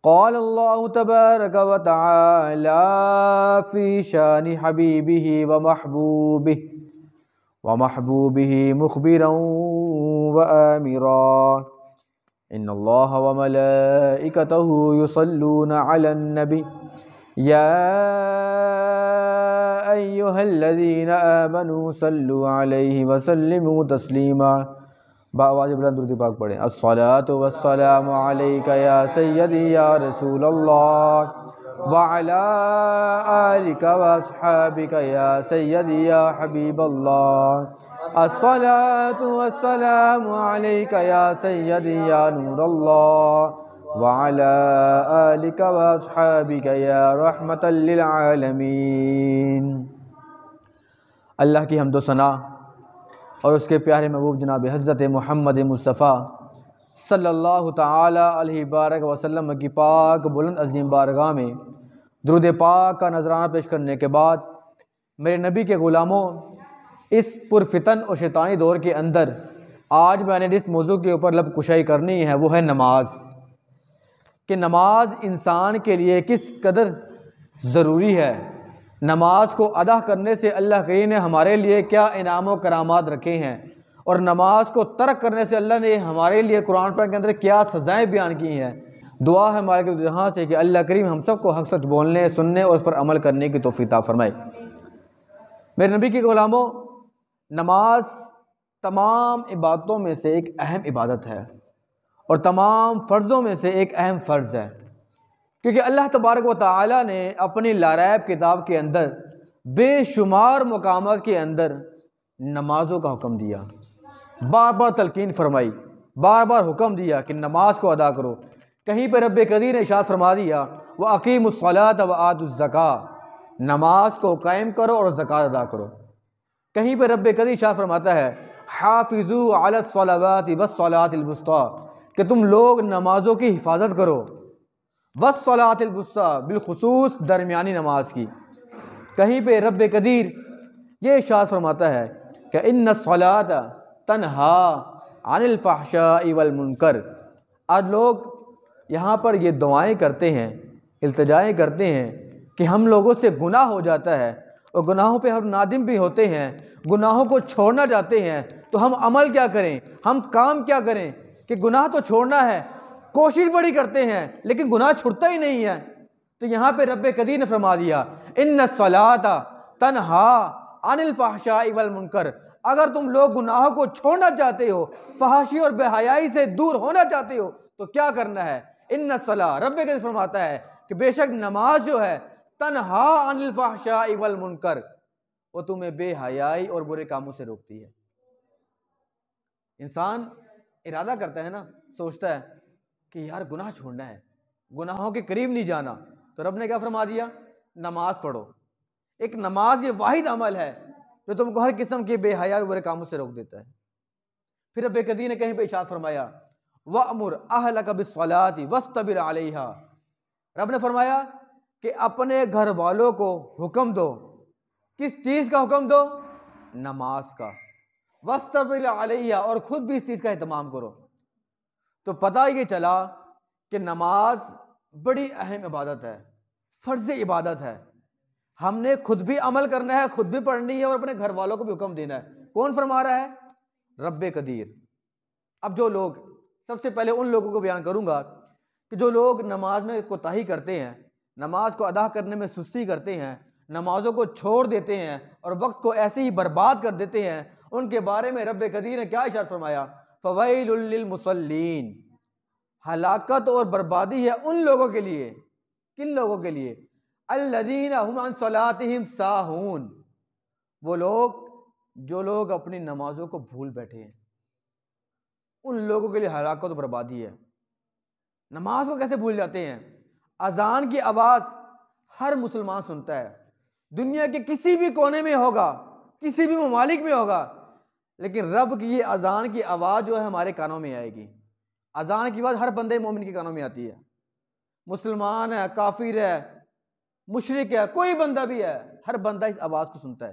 قال اللہ تبارک و تعالی فی شان حبیبہ ومحبوبہ مخبرا وآمرا ان اللہ وملائکتہ یصلون علی النبی یا ایہا الذین آمنوا صلوا علیہ وسلموا تسلیما۔ بآواز بلند درود پاک پڑھیں۔ الصلاۃ والسلام علیک یا سیدی یا رسول اللہ وعلی آلک واصحابک یا سیدی یا حبیب اللہ۔ الصلاۃ والسلام علیک یا سیدی یا نور اللہ وعلی آلک واصحابک یا رحمۃ للعالمین۔ اللہ کی حمد و ثنا اور اس کے پیارے محبوب جناب حضرت محمد مصطفیٰ صلی اللہ تعالی علیہ بارک وسلم کی پاک بلند عظیم بارگاہ میں درود پاک کا نذرانہ پیش کرنے کے بعد، میرے نبی کے غلاموں، اس پرفتن اور شیطانی دور کے اندر آج میں نے جس موضوع کے اوپر لب کشائی کرنی ہے وہ ہے نماز، کہ نماز انسان کے لیے کس قدر ضروری ہے، نماز کو ادا کرنے سے اللہ کریم نے ہمارے لیے کیا انعام و کرامات رکھے ہیں، اور نماز کو ترک کرنے سے اللہ نے ہمارے لیے قرآن پاک کے اندر کیا سزائیں بیان کی ہیں۔ دعا ہے مالک جہاں سے کہ اللہ کریم ہم سب کو حق سچ بولنے، سننے اور اس پر عمل کرنے کی توفیق عطا فرمائے۔ میرے نبی کے غلاموں، نماز تمام عبادتوں میں سے ایک اہم عبادت ہے اور تمام فرضوں میں سے ایک اہم فرض ہے، کیونکہ اللہ تبارک و تعالی نے اپنی لاریب کتاب کے اندر بے شمار مقامات کے اندر نمازوں کا حکم دیا، بار بار تلقین فرمائی، بار بار حکم دیا کہ نماز کو ادا کرو۔ کہیں پہ رب قدیر نے ارشاد فرما دیا وَأَقِيمُوا الصَّلَاةَ وَآتُوا الزَّكَاةَ، نماز کو قائم کرو اور زکوٰۃ ادا کرو۔ کہیں پہ رب قدیر ارشاد فرماتا ہے حافظوا علی الصلوات والصلاۃ الوسطیٰ، کہ تم لوگ نمازوں کی حفاظت کرو، والصلاۃ الوسطیٰ بالخصوص درمیانی نماز کی۔ کہیں پہ رب قدیر یہ ارشاد فرماتا ہے کہ ان الصلاۃ تنہا عن الفحشاء والمنکر۔ آج لوگ یہاں پر یہ دعائیں کرتے ہیں، التجائیں کرتے ہیں کہ ہم لوگوں سے گناہ ہو جاتا ہے اور گناہوں پہ ہم نادم بھی ہوتے ہیں، گناہوں کو چھوڑنا چاہتے ہیں، تو ہم عمل کیا کریں، ہم کام کیا کریں کہ گناہ تو چھوڑنا ہے، کوشش بڑی کرتے ہیں لیکن گناہ چھوڑتا ہی نہیں ہے۔ تو یہاں پہ رب قدیر نے فرما دیا ان الصلاۃ تنہا عن الفحشاء والمنکر، اگر تم لوگ گناہوں کو چھوڑنا چاہتے ہو، فحاشی اور بے حیائی سے دور ہونا چاہتے ہو تو کیا کرنا ہے؟ ان الصلاۃ، رب قدیر فرماتا ہے کہ بے شک نماز جو ہے تنہا عن الفحشاء والمنکر، وہ تمہیں بے حیائی اور برے کاموں سے روکتی ہے۔ انسان ارادہ کرتا ہے نا، سوچتا ہے کہ یار گناہ چھوڑنا ہے، گناہوں کے قریب نہیں جانا، تو رب نے کیا فرما دیا؟ نماز پڑھو۔ ایک نماز یہ واحد عمل ہے جو تم کو ہر قسم کے بے حیائی اور برے کاموں سے روک دیتا ہے۔ پھر رب قدیر نے کہیں پہ ارشاد فرمایا وَأْمُرْ أَهْلَكَ بِالصَّلَاةِ وَاسْتَبِرْ عَلَيْهَا، رب نے فرمایا کہ اپنے گھر والوں کو حکم دو، کس چیز کا حکم دو؟ نماز کا۔ وَاسْتَبِرْ عَلَيْهَا، اور خود بھی اس چیز کا اہتمام کرو۔ تو پتہ یہ چلا کہ نماز بڑی اہم عبادت ہے، فرض عبادت ہے، ہم نے خود بھی عمل کرنا ہے، خود بھی پڑھنی ہے اور اپنے گھر والوں کو بھی حکم دینا ہے۔ کون فرما رہا ہے؟ رب قدیر۔ اب جو لوگ، سب سے پہلے ان لوگوں کو بیان کروں گا کہ جو لوگ نماز میں کوتاہی کرتے ہیں، نماز کو ادا کرنے میں سستی کرتے ہیں، نمازوں کو چھوڑ دیتے ہیں اور وقت کو ایسے ہی برباد کر دیتے ہیں، ان کے بارے میں رب قدیر نے کیا ارشاد فرمایا؟ فویل للمصلین، ہلاکت اور بربادی ہے ان لوگوں کے لیے۔ کن لوگوں کے لیے؟ الذین هم عن صلاتهم ساہون، وہ لوگ جو لوگ اپنی نمازوں کو بھول بیٹھے ہیں، ان لوگوں کے لیے ہلاکت و بربادی ہے۔ نماز کو کیسے بھول جاتے ہیں؟ اذان کی آواز ہر مسلمان سنتا ہے، دنیا کے کسی بھی کونے میں ہوگا، کسی بھی ممالک میں ہوگا، لیکن رب کی یہ اذان کی آواز جو ہے ہمارے کانوں میں آئے گی۔ اذان کی آواز ہر بندے مومن کے کانوں میں آتی ہے، مسلمان ہے، کافر ہے، مشرک ہے، کوئی بندہ بھی ہے، ہر بندہ اس آواز کو سنتا ہے۔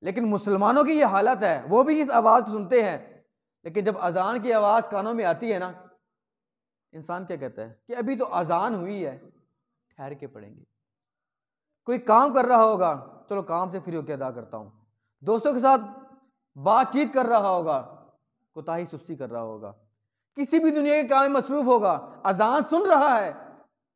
لیکن مسلمانوں کی یہ حالت ہے، وہ بھی اس آواز کو سنتے ہیں، لیکن جب اذان کی آواز کانوں میں آتی ہے نا، انسان کیا کہتا ہے کہ ابھی تو اذان ہوئی ہے، ٹھہر کے پڑھیں گے۔ کوئی کام کر رہا ہوگا، چلو کام سے فری ہو کے ادا کرتا ہوں۔ دوستوں کے ساتھ بات چیت کر رہا ہوگا، کوتاہی سستی کر رہا ہوگا، کسی بھی دنیا کے کام میں مصروف ہوگا، اذان سن رہا ہے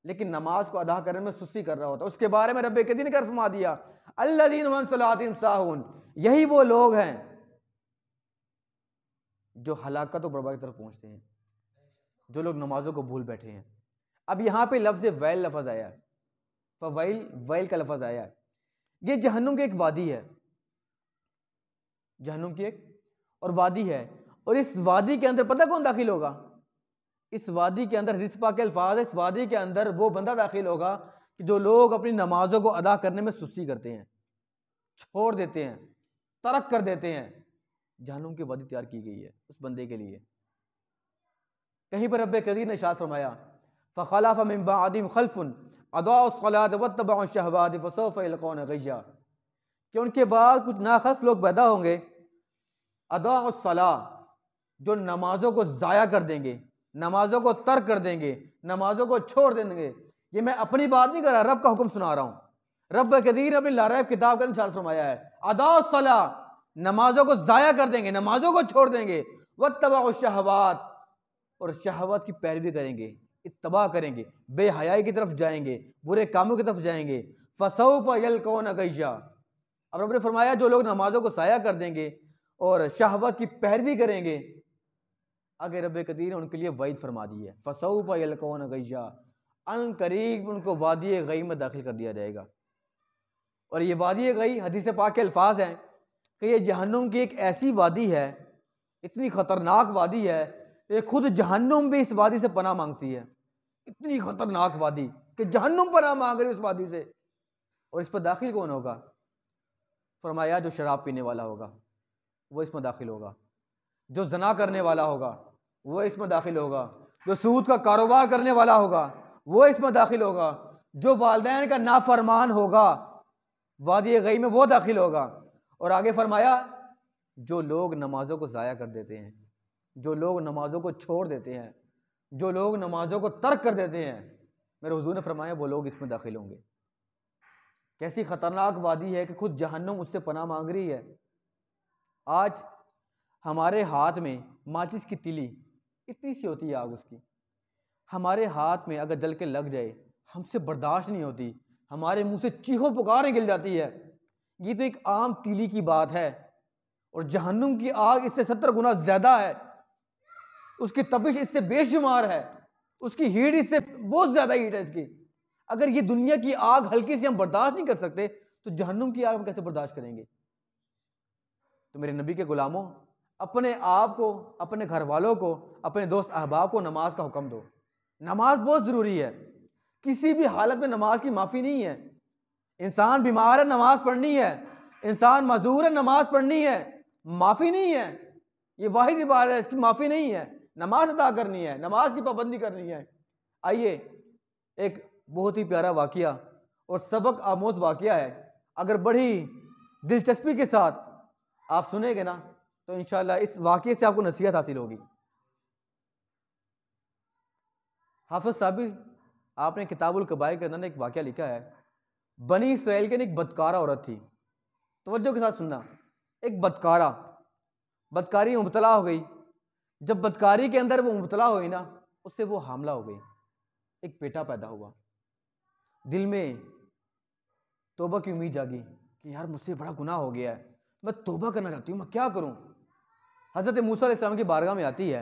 لیکن نماز کو ادا کرنے میں سستی کر رہا ہوتا ہے۔ اس کے بارے میں رب کریم نے کیا فرما دیا؟ الذین هم عن صلاتہم ساہون، یہی وہ لوگ ہیں جو ہلاکت و بربادی کی طرف پہنچتے ہیں، جو لوگ نمازوں کو بھول بیٹھے ہیں۔ اب یہاں پہ لفظ ویل لفظ آیا ہے، فویل ویل کا لفظ آیا ہے۔ یہ جہنم کی ایک وادی ہے، جہنم کی ایک اور وادی ہے، اور اس وادی کے اندر پتہ کون داخل ہوگا؟ اس وادی کے اندر، حدیث پاک کے الفاظ ہے، اس وادی کے اندر وہ بندہ داخل ہوگا کہ جو لوگ اپنی نمازوں کو ادا کرنے میں سستی کرتے ہیں، چھوڑ دیتے ہیں، ترک کر دیتے ہیں۔ جہنم کی وادی تیار کی گئی ہے اس بندے کے لیے۔ کہیں پر رب کریم نے ارشاد فرمایا فَخَلَفَ مِن بَعْدِهِمْ خَلْفٌ أَضَاعُوا الصَّلَاةَ وَاتَّبَعُوا الشَّهَوَاتِ فَسَوْفَ يَلْقَوْنَ غَيًّا، کہ ان کے بعد کچھ ناخلف لوگ پیدا ہوں گے، اضاعوا الصلاة، جو نمازوں کو ضائع کر دیں گے، نمازوں کو ترک کر دیں گے، نمازوں کو چھوڑ دیں گے۔ یہ میں اپنی بات نہیں کر رہا، رب کا حکم سنا رہا ہوں۔ رب کریم نے اپنی لا ریب کتاب کا ارشاد فرمایا ہے اضاعوا الصلاة، نمازوں کو ضائع کر دیں گے، نمازوں کو چھوڑ دیں گے، واتبعوا الشہوات، اور شہوات کی پیروی کریں گے، اتباع کریں گے، بے حیائی کی طرف جائیں گے، برے کاموں کی طرف جائیں گے۔ فسوف یلقون غیا، اب رب نے فرمایا جو لوگ نمازوں کو ضائع کر دیں گے اور شہوت کی پیروی کریں گے، آگے رب قدیر نے ان کے لیے وعید فرما دی ہے فسوف یلقون غیا، ان قریب ان کو وادی غی میں داخل کر دیا جائے گا۔ اور یہ وادی غی حدیث پاک کے الفاظ ہیں کہ یہ جہنم کی ایک ایسی وادی ہے، اتنی خطرناک وادی ہے کہ خود جہنم بھی اس وادی سے پناہ مانگتی ہے۔ اتنی خطرناک وادی کہ جہنم پناہ مانگ رہی اس وادی سے۔ اور اس پر داخل کون ہوگا؟ فرمایا جو شراب پینے والا ہوگا وہ اس میں داخل ہوگا، جو زنا کرنے والا ہوگا وہ اس میں داخل ہوگا، جو سود کا کاروبار کرنے والا ہوگا وہ اس میں داخل ہوگا، جو والدین کا نافرمان ہوگا وادی غی میں وہ داخل ہوگا۔ اور آگے فرمایا جو لوگ نمازوں کو ضائع کر دیتے ہیں، جو لوگ نمازوں کو چھوڑ دیتے ہیں، جو لوگ نمازوں کو ترک کر دیتے ہیں، میرے حضور نے فرمایا وہ لوگ اس میں داخل ہوں گے۔ کیسی خطرناک وادی ہے کہ خود جہنم اس سے پناہ مانگ رہی ہے۔ آج ہمارے ہاتھ میں ماچس کی تیلی اتنی سی ہوتی ہے آگ اس کی، ہمارے ہاتھ میں اگر جل کے لگ جائے ہم سے برداشت نہیں ہوتی، ہمارے منہ سے چیخوں پکاریں نکل جاتی ہے۔ یہ تو ایک عام تیلی کی بات ہے، اور جہنم کی آگ اس سے 70 گنا زیادہ ہے، اس کی تپش اس سے بے شمار ہے، اس کی ہیٹ اس سے بہت زیادہ ہیٹ ہے اس کی۔ اگر یہ دنیا کی آگ ہلکی سے ہم برداشت نہیں کر سکتے تو جہنم کی آگ ہم کیسے برداشت کریں گے؟ تو میرے نبی کے غلاموں، اپنے آپ کو، اپنے گھر والوں کو، اپنے دوست احباب کو نماز کا حکم دو۔ نماز بہت ضروری ہے، کسی بھی حالت میں نماز کی معافی نہیں ہے۔ انسان بیمار ہے نماز پڑھنی ہے، انسان معذور ہے نماز پڑھنی ہے، معافی نہیں ہے۔ یہ واحد عبادت ہے، اس کی معافی نہیں ہے، نماز ادا کرنی ہے، نماز کی پابندی کرنی ہے۔ آئیے ایک بہت ہی پیارا واقعہ اور سبق آموز واقعہ ہے، اگر بڑی دلچسپی کے ساتھ آپ سنیں گے نا تو انشاءاللہ اس واقعے سے آپ کو نصیحت حاصل ہوگی۔ حافظ صابری آپ نے کتاب الکبائر کے اندر ایک واقعہ لکھا ہے، بنی اسرائیل کے ایک بدکارہ عورت تھی، توجہ کے ساتھ سننا، ایک بدکارہ بدکاری میں مبتلا ہو گئی۔ جب بدکاری کے اندر وہ مبتلا ہوئی نا، اس سے وہ حاملہ ہو گئی، ایک بیٹا پیدا ہوا۔ دل میں توبہ کی امید جاگی کہ یار مجھ سے بڑا گناہ ہو گیا ہے، میں توبہ کرنا چاہتی ہوں، میں کیا کروں؟ حضرت موسیٰ علیہ السلام کی بارگاہ میں آتی ہے،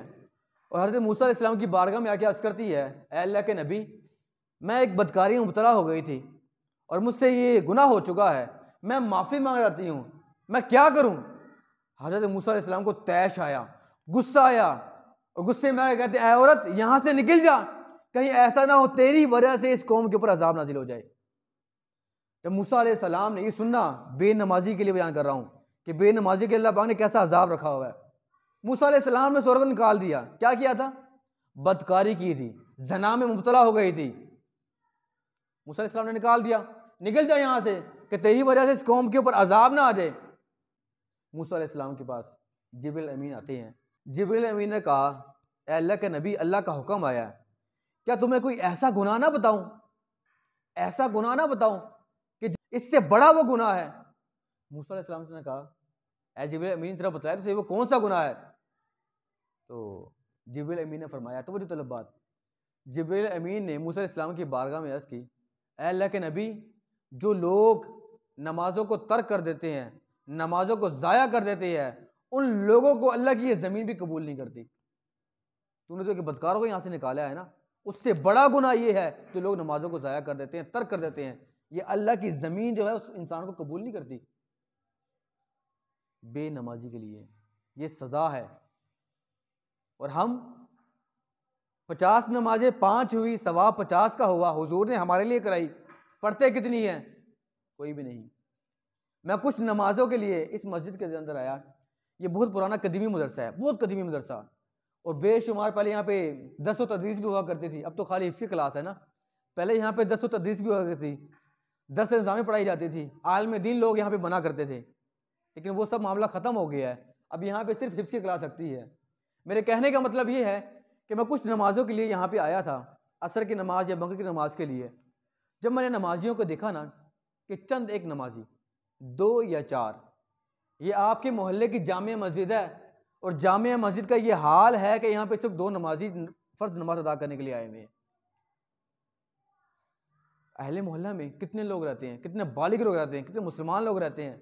اور حضرت موسیٰ علیہ السلام کی بارگاہ میں آ کے عرض کرتی ہے اے اللہ کے نبی، میں ایک بدکاری میں مبتلا ہو گئی تھی اور مجھ سے یہ گناہ ہو چکا ہے، میں معافی مانگ جاتی ہوں، میں کیا کروں؟ حضرت موسیٰ علیہ السلام کو طیش آیا، غصہ آیا، اور غصے میں آیا کہتے اے عورت یہاں سے نکل جا، کہیں ایسا نہ ہو تیری وجہ سے اس قوم کے اوپر عذاب نازل ہو جائے۔ جب موسیٰ علیہ السلام نے یہ سننا، بے نمازی کے لیے بیان کر رہا ہوں کہ بے نمازی کے اللہ پاک نے کیسا عذاب رکھا ہوا ہے۔ موسیٰ علیہ السلام نے سورہ کو نکال دیا، کیا کیا تھا؟ بدکاری کی تھی، زنا میں مبتلا ہو گئی تھی۔ موسیٰ علیہ السلام نے نکال دیا، نکل جا یہاں سے کہ تیری وجہ سے اس قوم کے اوپر عذاب نہ آ جائے۔ موسیٰ علیہ السلام کے پاس جبریل امین آتے ہیں، جبریل امین نے کہا اے اللہ کے نبی، اللہ کا حکم آیا ہے کیا تمہیں کوئی ایسا گناہ نہ بتاؤں، ایسا گناہ نہ بتاؤں کہ اس سے بڑا وہ گناہ ہے؟ موسیٰ علیہ السلام نے کہا اے جبریل امین طرح بتایا تو وہ کون سا گناہ ہے؟ تو جبریل امین نے فرمایا، توجہ طلب بات، جبریل امین نے موسیٰ علیہ السلام کی بارگاہ میں عرض کی، اے اللہ کے نبی، جو لوگ نمازوں کو ترک کر دیتے ہیں، نمازوں کو ضائع کر دیتے ہیں، ان لوگوں کو اللہ کی یہ زمین بھی قبول نہیں کرتی۔ تو نے تو کہ بدکاروں کو یہاں سے نکالا ہے نا، اس سے بڑا گناہ یہ ہے جو لوگ نمازوں کو ضائع کر دیتے ہیں، ترک کر دیتے ہیں، یہ اللہ کی زمین جو ہے اس انسان کو قبول نہیں کرتی۔ بے نمازی کے لیے یہ سزا ہے، اور ہم 50 نمازیں 5 ہوئی، ثواب 50 کا ہوا، حضور نے ہمارے لیے کرائی، پڑھتے کتنی ہیں؟ کوئی بھی نہیں۔ میں کچھ نمازوں کے لیے اس مسجد کے اندر آیا، یہ بہت پرانا قدیمی مدرسہ ہے، بہت قدیمی مدرسہ، اور بے شمار پہلے یہاں پہ درس و تدریس بھی ہوا کرتی تھی، اب تو خالی حفظ کی کلاس ہے نا، پہلے یہاں پہ درس و تدریس بھی ہوا کرتی تھی، درس نظامی پڑھائی جاتی تھی، عالم دین لوگ یہاں پہ بنا کرتے تھے، لیکن وہ سب معاملہ ختم ہو گیا ہے، اب یہاں پہ صرف حفظ کی کلاس لگتی ہے۔ میرے کہنے کا مطلب یہ ہے کہ میں کچھ نمازوں کے لیے یہاں پہ آیا تھا، عصر کی نماز یا مغرب کی نماز کے لیے، جب میں نے نمازیوں کو دیکھا نا کہ چند ایک نمازی 2 یا 4، یہ آپ کے محلے کی جامع مسجد ہے، اور جامع مسجد کا یہ حال ہے کہ یہاں پہ صرف 2 نمازی فرض نماز ادا کرنے کے لیے آئے ہوئے ہیں۔ اہل محلہ میں کتنے لوگ رہتے ہیں، کتنے بالغ لوگ رہتے ہیں، کتنے مسلمان لوگ رہتے ہیں،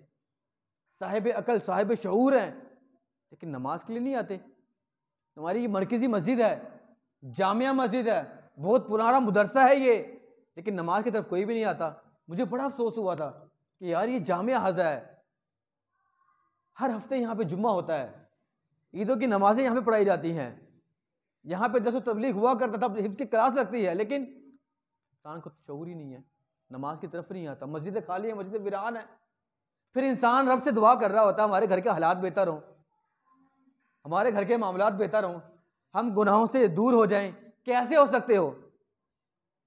صاحب عقل صاحب شعور ہیں، لیکن نماز کے لیے نہیں آتے۔ ہماری یہ مرکزی مسجد ہے، جامعہ مسجد ہے، بہت پرانا مدرسہ ہے یہ، لیکن نماز کی طرف کوئی بھی نہیں آتا۔ مجھے بڑا افسوس ہوا تھا کہ یار یہ جامعہ ہزا ہے، ہر ہفتے یہاں پہ جمعہ ہوتا ہے، عیدوں کی نمازیں یہاں پہ پڑھائی جاتی ہیں، یہاں پہ درس و تبلیغ ہوا کرتا تھا، حفظ کی کلاس لگتی ہے، لیکن انسان کو شعور ہی نہیں ہے، نماز کی طرف نہیں آتا، مسجد خالی ہے، مسجد ویران ہے۔ پھر انسان رب سے دعا کر رہا ہوتا ہے ہمارے گھر کے حالات بہتر ہوں، ہمارے گھر کے معاملات بہتر ہوں، ہم گناہوں سے دور ہو جائیں۔ کیسے ہو سکتے ہو؟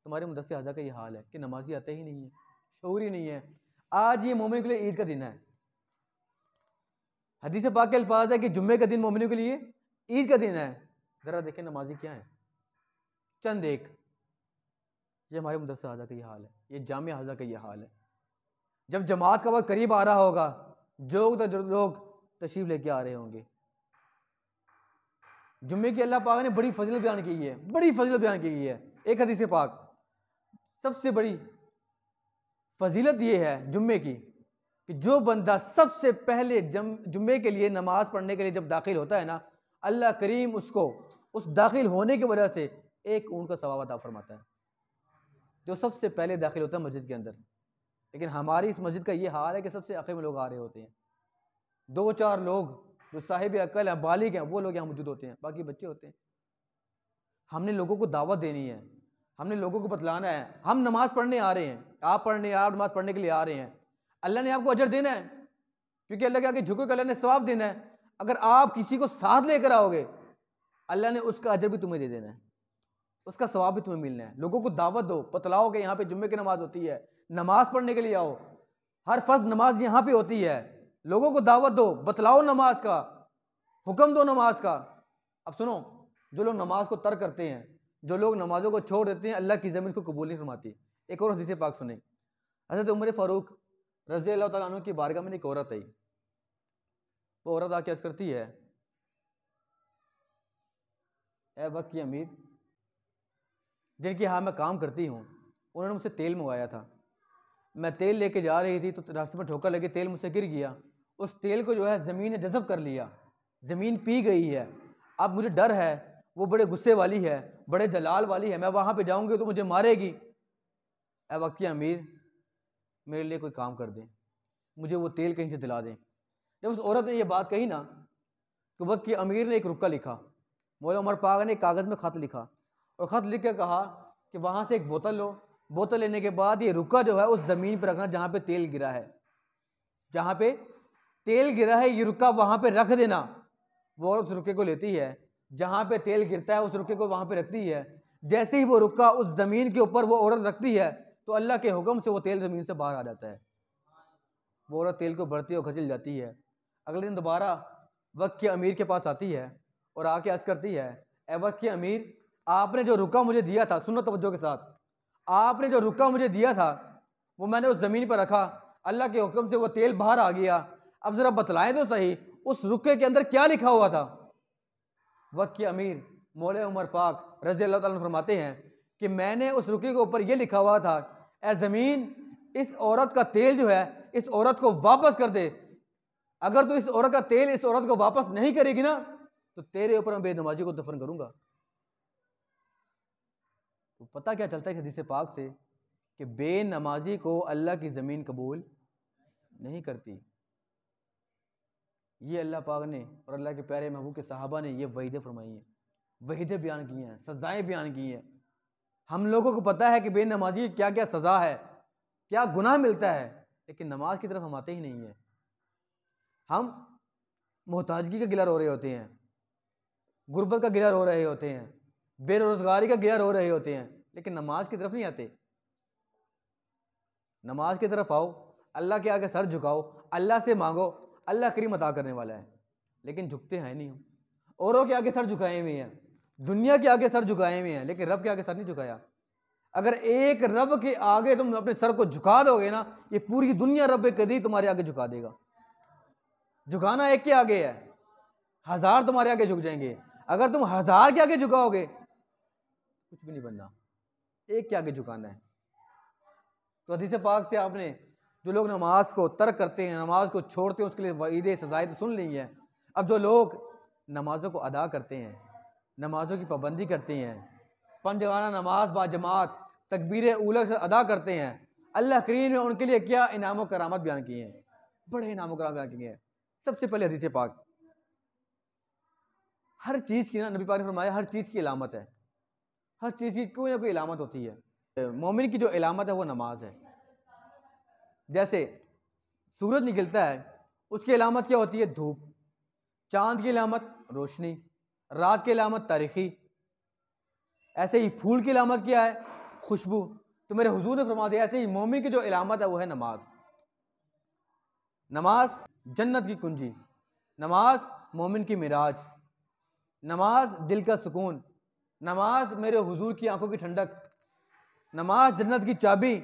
تمہارے مدرسے حاضر کا یہ حال ہے کہ نمازی آتے ہی نہیں ہیں، شعور ہی نہیں ہے۔ آج یہ مومن کے لیے عید کا دن ہے، حدیث پاک کے الفاظ ہے کہ جمعے کا دن مومنوں کے لیے عید کا دن ہے، ذرا دیکھیں نمازی کیا ہیں، چند ایک۔ یہ ہمارے مدرسہ حاضر کا یہ حال ہے، یہ جامعہ حاضر کا یہ حال ہے۔ جب جماعت کا وقت قریب آ رہا ہوگا، جو لوگ تشریف لے کے آ رہے ہوں گے، جمعے کی اللہ پاک نے بڑی فضیلت بیان کی ہے، بڑی فضیلت بیان کی ہے۔ ایک حدیث پاک سب سے بڑی فضیلت یہ ہے جمعے کی کہ جو بندہ سب سے پہلے جمعے کے لیے نماز پڑھنے کے لیے جب داخل ہوتا ہے نا، اللہ کریم اس کو اس داخل ہونے کی وجہ سے 1 اونٹ کا ثواب عطا فرماتا ہے، جو سب سے پہلے داخل ہوتا ہے مسجد کے اندر۔ لیکن ہماری اس مسجد کا یہ حال ہے کہ سب سے آخر میں لوگ آ رہے ہوتے ہیں، 2-4 لوگ جو صاحب عقل ہیں، بالغ ہیں، وہ لوگ یہاں موجود ہوتے ہیں، باقی بچے ہوتے ہیں۔ ہم نے لوگوں کو دعوت دینی ہے، ہم نے لوگوں کو بتلانا ہے، ہم نماز پڑھنے آ رہے ہیں، آپ نماز پڑھنے کے لیے آ رہے ہیں، اللہ نے آپ کو اجر دینا ہے، کیونکہ اللہ کے آگے جھکو کہ اللہ نے ثواب دینا ہے۔ اگر آپ کسی کو ساتھ لے کر آؤ گے، اللہ نے اس کا اجر بھی تمہیں دے دینا ہے، اس کا ثواب بھی تمہیں ملنا ہے۔ لوگوں کو دعوت دو، بتلاؤ کہ یہاں پہ جمعے کی نماز ہوتی ہے، نماز پڑھنے کے لیے آؤ، ہر فرض نماز یہاں پہ ہوتی ہے، لوگوں کو دعوت دو، بتلاؤ نماز کا، حکم دو نماز کا۔ اب سنو، جو لوگ نماز کو ترک کرتے ہیں، جو لوگ نمازوں کو چھوڑ دیتے ہیں، اللہ کی زمین کو قبول نہیں فرماتی۔ ایک اور حدیث پاک سنیں، حضرت عمر فاروق رضی اللہ تعالیٰ عنہ کی بارگاہ میں ایک عورت آئی، وہ عورت آ کے عرض کرتی ہے، اے وقت کی امیر، جن کے ہاں میں کام کرتی ہوں، انہوں نے مجھ سے تیل منگوایا تھا، میں تیل لے کے جا رہی تھی تو راستے میں ٹھوکر لگی، تیل مجھ سے گر گیا، اس تیل کو جو ہے زمین نے جذب کر لیا، زمین پی گئی ہے، اب مجھے ڈر ہے، وہ بڑے غصے والی ہے، بڑے جلال والی ہے، میں وہاں پہ جاؤں گی تو مجھے مارے گی، اے وقت کی امیر میرے لیے کوئی کام کر دیں، مجھے وہ تیل کہیں سے دلا دیں۔ جب اس عورت نے یہ بات کہی نا، تو وقت کی امیر نے ایک رکا لکھا، مولا عمر پاک نے ایک کاغذ میں خط لکھا، اور خط لکھ کے کہا کہ وہاں سے ایک بوتل لو، بوتل لینے کے بعد یہ رکا جو ہے اس زمین پہ رکھنا جہاں پہ تیل گرا ہے، جہاں پہ تیل گرا ہے یہ رکا وہاں پہ رکھ دینا۔ وہ اس رکے کو لیتی ہے، جہاں پہ تیل گرتا ہے اس رکے کو وہاں پہ رکھتی ہے، جیسے ہی وہ رکا اس زمین کے اوپر وہ عورت رکھتی ہے تو اللہ کے حکم سے وہ تیل زمین سے باہر آ جاتا ہے، وہ عورت تیل کو بڑھتی ہے اور گھسل جاتی ہے۔ اگلے دن دوبارہ وقت کے امیر کے پاس آتی ہے اور آ کے عرض کرتی ہے، اے وقت کے امیر، آپ نے جو رکا مجھے دیا تھا، سنو توجہ کے ساتھ، آپ نے جو رکا مجھے دیا تھا وہ میں نے اس زمین پر رکھا، اللہ کے حکم سے وہ تیل باہر آ گیا. اب ذرا بتلائیں تو صحیح اس رکے کے اندر کیا لکھا ہوا تھا؟ وقت کے امیر مولا عمر پاک رضی اللہ تعالیٰ عنہ فرماتے ہیں کہ میں نے اس رکے کے اوپر یہ لکھا ہوا تھا، اے زمین اس عورت کا تیل جو ہے اس عورت کو واپس کر دے. اگر تو اس عورت کا تیل اس عورت کو واپس نہیں کرے گی نا تو تیرے اوپر میں بے نمازی کو دفن کروں گا. تو پتہ کیا چلتا ہے اس حدیث پاک سے کہ بے نمازی کو اللہ کی زمین قبول نہیں کرتی. یہ اللہ پاک نے اور اللہ کے پیارے محبوب کے صحابہ نے یہ وعیدیں فرمائی ہیں، وعیدیں بیان کی ہیں، سزائیں بیان کی ہیں. ہم لوگوں کو پتہ ہے کہ بے نمازی کیا کیا سزا ہے، کیا گناہ ملتا ہے، لیکن نماز کی طرف ہم آتے ہی نہیں ہیں. ہم محتاجگی کا گلہ رو رہے ہوتے ہیں، غربت کا گلہ رو رہے ہوتے ہیں، بے روزگاری کا گلہ رو رہے ہوتے ہیں، لیکن نماز کی طرف نہیں آتے. نماز کی طرف آؤ، اللہ کے آگے سر جھکاؤ، اللہ سے مانگو، اللہ کریم عطا کرنے والا ہے. لیکن جھکتے ہیں نہیں ہم، اوروں کے آگے سر جھکائے ہوئے ہیں، دنیا کے آگے سر جھکائے ہوئے ہیں، لیکن رب کے آگے سر نہیں جھکایا. اگر ایک رب کے آگے تم اپنے سر کو جھکا دو گے نا، یہ پوری دنیا رب قدیر تمہارے آگے جھکا دے گا. جھکانا ایک کے آگے ہے، ہزار تمہارے آگے جھک جائیں گے. اگر تم ہزار کے آگے جھکاؤ گے کچھ بھی نہیں بننا، ایک کے آگے جھکانا ہے. تو حدیث پاک سے آپ نے جو لوگ نماز کو ترک کرتے ہیں، نماز کو چھوڑتے ہیں، اس کے لیے وعیدیں سزائیں تو سن لی ہیں. اب جو لوگ نمازوں کو ادا کرتے ہیں، نمازوں کی پابندی کرتے ہیں، پنجگانہ نماز با جماعت تکبیر اولیٰ سے ادا کرتے ہیں، اللہ کریم نے ان کے لیے کیا انعام و کرامت بیان کیے ہیں، بڑے انعام و کرامت بیان کیے ہیں. سب سے پہلے حدیث پاک، ہر چیز کی نا نبی پاک نے فرمایا ہر چیز کی علامت ہے، ہر چیز کی کوئی نہ کوئی علامت ہوتی ہے. مومن کی جو علامت ہے وہ نماز ہے. جیسے سورج نکلتا ہے اس کی علامت کیا ہوتی ہے؟ دھوپ. چاند کی علامت روشنی، رات کی علامت تاریخی. ایسے ہی پھول کی علامت کیا ہے؟ خوشبو. تو میرے حضور نے فرما دیا ایسے ہی مومن کی جو علامت ہے وہ ہے نماز. نماز جنت کی کنجی، نماز مومن کی معراج، نماز دل کا سکون، نماز میرے حضور کی آنکھوں کی ٹھنڈک، نماز جنت کی چابی.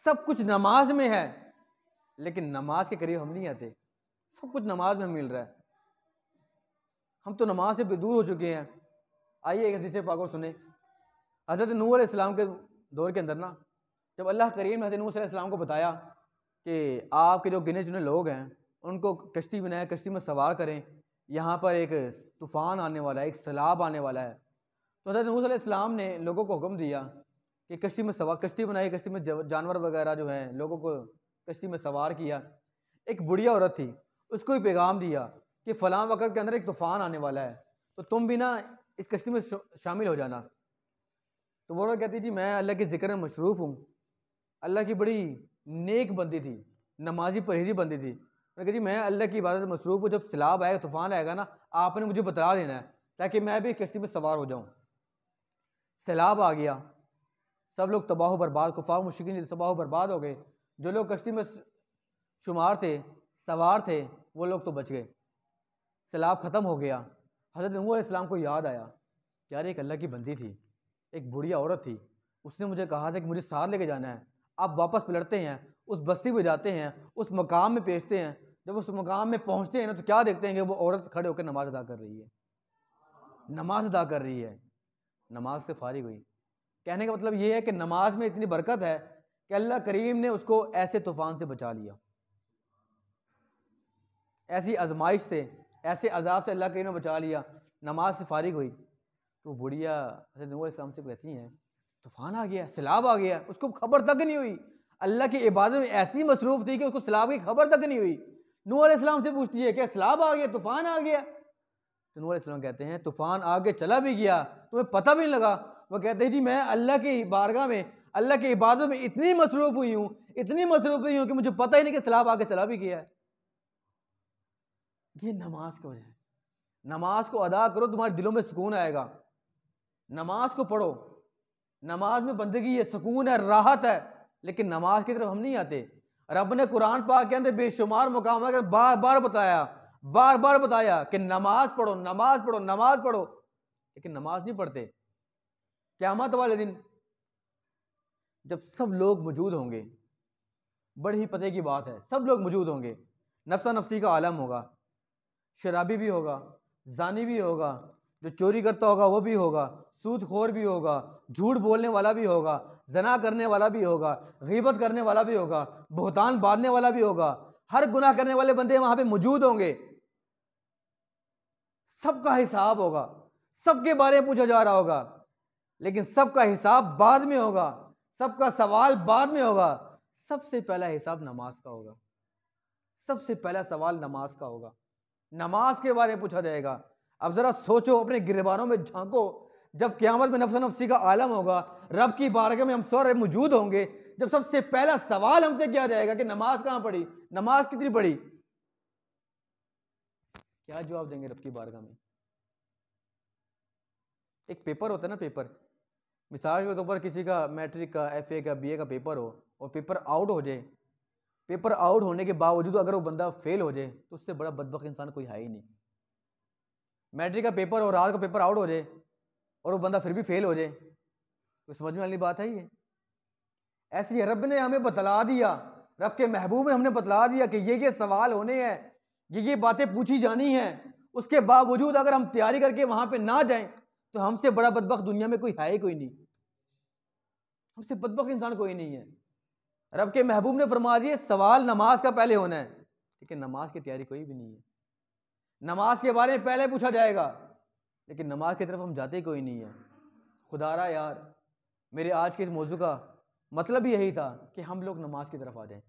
سب کچھ نماز میں ہے، لیکن نماز کے قریب ہم نہیں آتے. سب کچھ نماز میں مل رہا ہے، ہم تو نماز سے بے دور ہو چکے ہیں. آئیے ایک حدیث پاک اور سنیں. حضرت نوح علیہ السلام کے دور کے اندر نا، جب اللہ کریم نے حضرت نوح علیہ السلام کو بتایا کہ آپ کے جو گنے چنے لوگ ہیں ان کو کشتی بنائیں، کشتی میں سوار کریں، یہاں پر ایک طوفان آنے والا ہے، ایک سیلاب آنے والا ہے. تو حضرت نوح علیہ السلام نے لوگوں کو حکم دیا کہ کشتی میں سوار، کشتی بنائی، کشتی میں جانور وغیرہ جو ہیں لوگوں کو کشتی میں سوار کیا. ایک بڑھیا عورت تھی، اس کو بھی پیغام دیا کہ فلاں وقت کے اندر ایک طوفان آنے والا ہے تو تم بھی نا اس کشتی میں شامل ہو جانا. تو وہ عورت کہتی جی میں اللہ کے ذکر میں مصروف ہوں. اللہ کی بڑی نیک بندی تھی، نمازی پرہیزی بندی تھی. میں نے کہا جی میں اللہ کی عبادت میں مصروف ہوں، جب سیلاب آئے گا، طوفان آئے گا نا، آپ نے مجھے بتلا دینا ہے تاکہ میں بھی کشتی میں سوار ہو جاؤں. سیلاب آ گیا، سب لوگ تباہ و برباد، کفار مشرکین تباہ و برباد ہو گئے. جو لوگ کشتی میں شمار تھے، سوار تھے، وہ لوگ تو بچ گئے. سیلاب ختم ہو گیا. حضرت نوح علیہ السلام کو یاد آیا کہ یار ایک اللہ کی بندی تھی، ایک بڑھیا عورت تھی، اس نے مجھے کہا تھا کہ مجھے ساتھ لے کے جانا ہے. آپ واپس پلٹتے ہیں، اس بستی پہ جاتے ہیں، اس مقام میں پہنچتے ہیں. جب اس مقام میں پہنچتے ہیں نا تو کیا دیکھتے ہیں کہ وہ عورت کھڑے ہو کے نماز ادا کر رہی ہے، نماز ادا کر رہی ہے. نماز سے فارغ ہوئی. کہنے کا مطلب یہ ہے کہ نماز میں اتنی برکت ہے کہ اللہ کریم نے اس کو ایسے طوفان سے بچا لیا، ایسی آزمائش سے، ایسے عذاب سے اللہ کریم نے بچا لیا. نماز سے فارغ ہوئی تو بڑھیا حضرت نوح علیہ السلام سے کہتی ہیں طوفان آ گیا، سیلاب آ گیا. اس کو خبر تک نہیں ہوئی، اللہ کی عبادت میں ایسی مصروف تھی کہ اس کو سیلاب کی خبر تک نہیں ہوئی. نوح علیہ السلام سے پوچھتی ہے کہ سیلاب آ گیا، طوفان آ گیا. تو نوح علیہ السلام کہتے ہیں طوفان آگے چلا بھی گیا تمہیں پتہ بھی نہیں لگا. وہ کہتے ہیں جی میں اللہ کی بارگاہ میں، اللہ کی عبادت میں اتنی مصروف ہوئی ہوں، اتنی مصروف ہوئی ہوں کہ مجھے پتہ ہی نہیں کہ سیلاب آگے چلا بھی گیا ہے. یہ نماز کی وجہ ہے. نماز کو ادا کرو، تمہارے دلوں میں سکون آئے گا. نماز کو پڑھو، نماز میں بندگی ہے، سکون ہے، راحت ہے. لیکن نماز کی طرف ہم نہیں آتے. رب نے قرآن پاک کے اندر بے شمار مقامات پر بار بار بتایا کہ نماز پڑھو، نماز پڑھو، نماز پڑھو. لیکن نماز نہیں پڑھتے. قیامت والے دن جب سب لوگ موجود ہوں گے، بڑی ہی پتے کی بات ہے، سب لوگ موجود ہوں گے، نفسا نفسی کا عالم ہوگا، شرابی بھی ہوگا، زانی بھی ہوگا، جو چوری کرتا ہوگا وہ بھی ہوگا، سود خور بھی ہوگا، جھوٹ بولنے والا بھی ہوگا، زنا کرنے والا بھی ہوگا، غیبت کرنے والا بھی ہوگا، بہتان باندھنے والا بھی ہوگا، ہر گناہ کرنے والے بندے وہاں پہ موجود ہوں گے. سب کا حساب ہوگا، سب کے بارے میں پوچھا جا رہا ہوگا، لیکن سب کا حساب بعد میں ہوگا، سب کا سوال بعد میں ہوگا. سب سے پہلا حساب نماز کا ہوگا، سب سے پہلا سوال نماز کا ہوگا، نماز کے بارے میں پوچھا جائے گا. اب ذرا سوچو، اپنے گریبانوں میں جھانکو، جب قیامت میں نفس نفسی کا عالم ہوگا، رب کی بارگاہ میں ہم سارے موجود ہوں گے، جب سب سے پہلا سوال ہم سے کیا جائے گا کہ نماز کہاں پڑھی، نماز کتنی پڑھی، کیا جواب دیں گے رب کی بارگاہ میں؟ ایک پیپر ہوتا ہے نا، پیپر، مثال کے طور پر کسی کا میٹرک کا، ایف اے کا، بی اے کا پیپر ہو اور پیپر آؤٹ ہو جائے، پیپر آؤٹ ہونے کے باوجود اگر وہ بندہ فیل ہو جائے تو اس سے بڑا بدبخت انسان کوئی ہے ہی نہیں. میٹرک کا پیپر اور رات کا پیپر آؤٹ ہو جائے اور وہ بندہ پھر بھی فیل ہو جائے تو سمجھنے والی بات ہے. یہ ایسے ہی رب نے ہمیں بتلا دیا، رب کے محبوب نے ہم نے بتلا دیا کہ یہ سوال ہونے ہیں، یہ باتیں پوچھی جانی ہیں. اس کے باوجود اگر ہم تیاری کر کے وہاں پہ نہ جائیں تو ہم سے بڑا بدبخت دنیا میں کوئی ہے ہی کوئی نہیں، ہم سے بدبخت انسان کوئی نہیں ہے. رب کے محبوب نے فرما دیے سوال نماز کا پہلے ہونا ہے، لیکن نماز کی تیاری کوئی بھی نہیں ہے. نماز کے بارے میں پہلے پوچھا جائے گا، لیکن نماز کی طرف ہم جاتے کوئی نہیں ہے. خدا را یار، میرے آج کے اس موضوع کا مطلب یہی تھا کہ ہم لوگ نماز کی طرف آ جائیں،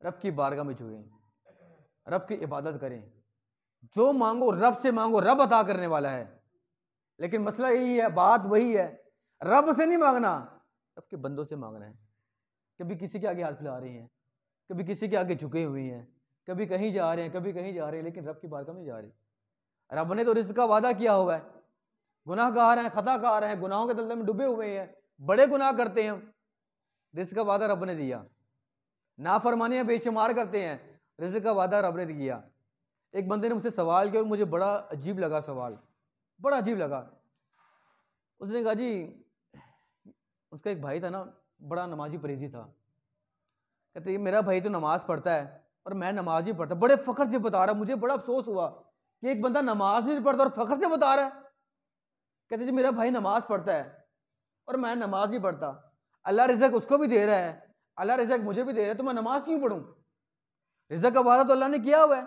رب کی بارگاہ میں جھکیں، رب کی عبادت کریں. جو مانگو رب سے مانگو، رب عطا کرنے والا ہے. لیکن مسئلہ یہی ہے، بات وہی ہے، رب سے نہیں مانگنا، رب کے بندوں سے مانگنا ہے. کبھی کسی کے آگے ہاتھ پھیلا رہے ہیں، کبھی کسی کے آگے جھکے ہوئے ہیں، کبھی کہیں جا رہے ہیں، کبھی کہیں جا رہے ہیں، لیکن رب کی بارگاہ میں جا رہے ہیں. رب نے تو رزق کا وعدہ کیا ہوا ہے. گناہ گار ہیں، خطا کار ہیں، گناہوں کے دلدل میں ڈوبے ہوئے ہیں، بڑے گناہ کرتے ہیں، رزق کا وعدہ رب نے دیا. نافرمانیاں بے شمار کرتے ہیں، رزق کا وعدہ رب نے دیا. ایک بندے نے مجھ سے سوال کیا اور مجھے بڑا عجیب لگا، سوال بڑا عجیب لگا. اس نے کہا جی، اس کا ایک بھائی تھا نا، بڑا نمازی پریزی تھا. کہتے میرا بھائی تو نماز پڑھتا ہے اور میں نماز نہیں پڑھتا. بڑے فخر سے بتا رہا، مجھے بڑا افسوس ہوا کہ ایک بندہ نماز نہیں پڑھتا اور فخر سے بتا رہا ہے. کہتے جی میرا بھائی نماز پڑھتا ہے اور میں نماز نہیں پڑھتا، اللہ رزق اس کو بھی دے رہا ہے، اللہ رزق مجھے بھی دے رہا ہے، تو میں نماز کیوں پڑھوں؟ رزق کا وعدہ تو اللہ نے کیا ہوا ہے،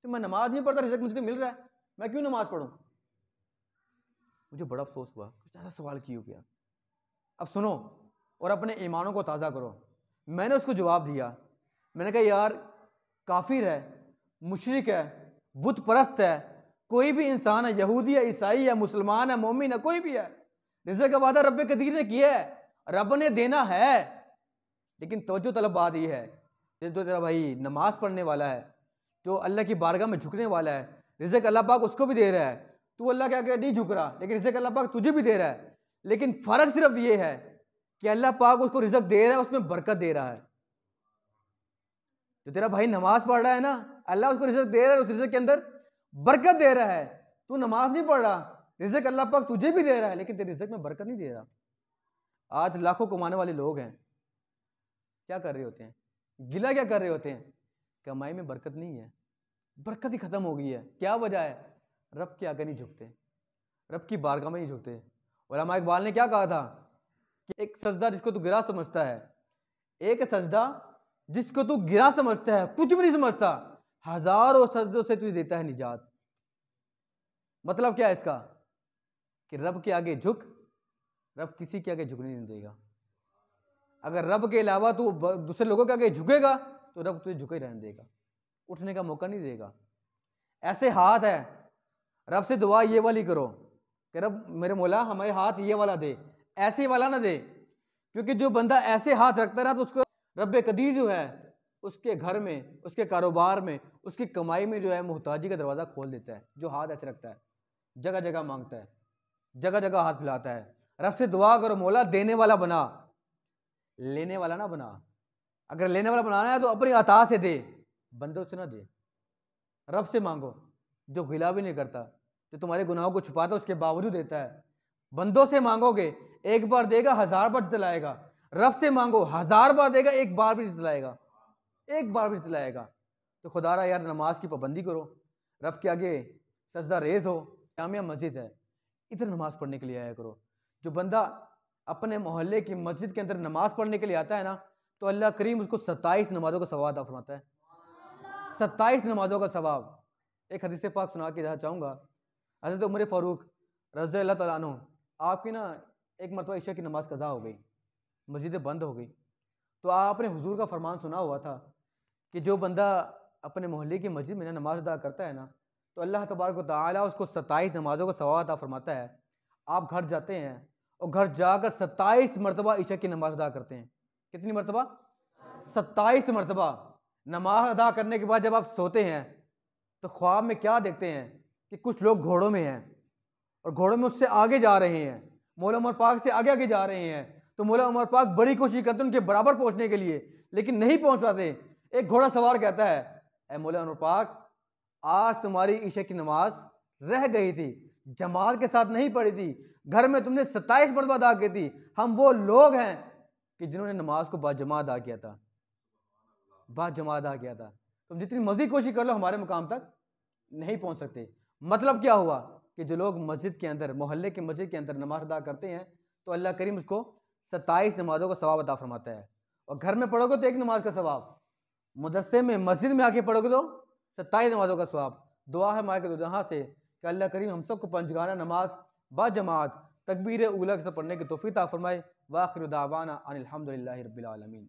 تو میں نماز نہیں پڑھتا، رزق مجھے تو مل رہا ہے، میں کیوں نماز پڑھوں؟ مجھے بڑا افسوس ہوا، ایسا سوال کیوں کیا. اب سنو اور اپنے ایمانوں کو تازہ کرو. میں نے اس کو جواب دیا، میں نے کہا یار، کافر ہے، مشرک ہے، بت پرست ہے، کوئی بھی انسان ہے، یہودی ہے، عیسائی ہے، مسلمان ہے، مومن ہے، کوئی بھی ہے، رزق کا وعدہ رب قدیر نے کیا ہے، رب نے دینا ہے. لیکن توجہ طلب بات یہ ہے، جو تیرا بھائی نماز پڑھنے والا ہے، جو اللہ کی بارگاہ میں جھکنے والا ہے، رزق اللہ پاک اس کو بھی دے رہا ہے، تو اللہ کیا کہ نہیں جھک رہا، لیکن رزق اللہ پاک تجھے بھی دے رہا ہے. لیکن فرق صرف یہ ہے کہ اللہ پاک اس کو رزق دے رہا ہے، اس میں برکت دے رہا ہے. جو تیرا بھائی نماز پڑھ رہا ہے نا، اللہ اس کو رزق دے رہا ہے، اس رزق کے اندر برکت دے رہا ہے. تو نماز نہیں پڑھ رہا، رزق اللہ پاک تجھے بھی دے رہا ہے، لیکن تیرے رزق میں برکت نہیں دے رہا. آج لاکھوں کمانے والے لوگ ہیں، کیا کر رہے ہوتے ہیں؟ گلہ کیا کر رہے ہوتے ہیں؟ کمائی میں برکت نہیں ہے، برکت ہی ختم ہو گئی ہے. کیا وجہ ہے؟ رب کے آگے نہیں جھکتے، رب کی بارگاہ میں نہیں جھکتے. علماء اقبال نے کیا کہا تھا کہ ایک سجدہ جس کو تو گرا سمجھتا ہے، ایک سجدہ جس کو تو گرا سمجھتا ہے، کچھ بھی نہیں سمجھتا، ہزاروں سجدوں سے تجھے دیتا ہے نجات. مطلب کیا ہے اس کا؟ کہ رب کے آگے جھک، رب کسی کے آگے جھکنے نہیں دے گا. اگر رب کے علاوہ تو دوسرے لوگوں کے آگے جھکے گا تو رب تجھے جھکے رہنے دے گا، اٹھنے کا موقع نہیں دے گا. ایسے ہاتھ ہے، رب سے دعا یہ والی کرو کہ رب میرے مولا ہمارے ہاتھ یہ والا دے، ایسے والا نہ دے. کیونکہ جو بندہ ایسے ہاتھ رکھتا رہا تو اس کو رب قدیر جو ہے اس کے گھر میں، اس کے کاروبار میں، اس کی کمائی میں جو ہے محتاجی کا دروازہ کھول دیتا ہے. جو ہاتھ ایسے رکھتا ہے، جگہ جگہ مانگتا ہے، جگہ جگہ ہاتھ پھیلاتا ہے. رب سے دعا کرو مولا دینے والا بنا، لینے والا نہ بنا. اگر لینے والا بنانا ہے تو اپنی عطا سے دے، بندوں سے نہ دے. رب سے مانگو جو غلا بھی نہیں کرتا، جو تمہارے گناہوں کو چھپاتا ہے اس کے باوجود دیتا ہے۔ بندوں سے مانگو گے ایک بار دے گا، 1000 بار جتلائے گا۔ رب سے مانگو 1000 بار دے گا، ایک بار بھی جتلائے گا، ایک بار بھی جتلائے گا۔ تو خدا را یار نماز کی پابندی کرو، رب کے آگے سجدہ ریز ہو۔ جامعہ مسجد ہے، ادھر نماز پڑھنے کے لیے آیا کرو۔ جو بندہ اپنے محلے کی مسجد کے اندر نماز پڑھنے کے لیے آتا ہے نا، تو اللہ کریم اس کو 27 نمازوں کا ثواب عطا فرماتا ہے۔ 27 نمازوں کا ثواب۔ ایک حدیث پاک سنا کے جانا چاہوں گا۔ حضرت عمر فاروق رضی اللہ تعالیٰ عنہ، آپ کی نا ایک مرتبہ عشاء کی نماز قضا ہو گئی، مسجدیں بند ہو گئی، تو آپ نے حضور کا فرمان سنا ہوا تھا کہ جو بندہ اپنے محلے کی مسجد میں نماز ادا کرتا ہے نا، تو اللہ تبارک و تعالیٰ اس کو 27 نمازوں کا ثواب عطا فرماتا ہے۔ آپ گھر جاتے ہیں اور گھر جا کر 27 مرتبہ عشاء کی نماز ادا کرتے ہیں۔ کتنی مرتبہ؟ 27 مرتبہ۔ نماز ادا کرنے کے بعد جب آپ سوتے ہیں تو خواب میں کیا دیکھتے ہیں کہ کچھ لوگ گھوڑوں میں ہیں اور گھوڑوں میں اس سے آگے جا رہے ہیں، مولا عمر پاک سے آگے آگے جا رہے ہیں۔ تو مولا عمر پاک بڑی کوشش کرتے ہیں ان کے برابر پہنچنے کے لیے، لیکن نہیں پہنچ پاتے۔ ایک گھوڑا سوار کہتا ہے، اے مولا عمر پاک، آج تمہاری عشاء کی نماز رہ گئی تھی، جماعت کے ساتھ نہیں پڑھی تھی، گھر میں تم نے 27 مرتبہ ادا کی تھی۔ ہم وہ لوگ ہیں کہ جنہوں نے نماز کو باجماعت ادا کیا تھا، باجماعت ادا کیا تھا۔ تم جتنی مرضی کوشش کر لو ہمارے مقام تک نہیں پہنچ سکتے۔ مطلب کیا ہوا کہ جو لوگ مسجد کے اندر، محلے کے مسجد کے اندر نماز ادا کرتے ہیں تو اللہ کریم اس کو 27 نمازوں کا ثواب عطا فرماتا ہے۔ اور گھر میں پڑھو گے تو ایک نماز کا ثواب، مدرسے میں مسجد میں آ کے پڑھو گے تو 27 نمازوں کا ثواب۔ دعا ہے مالک دو جہاں سے کہ اللہ کریم ہم سب کو پنجگانہ نماز باجماعت تکبیر اولیٰ کے ساتھ پڑھنے کی توفیق عطا فرمائے۔ وآخر دعوانا ان الحمد للہ رب العالمین۔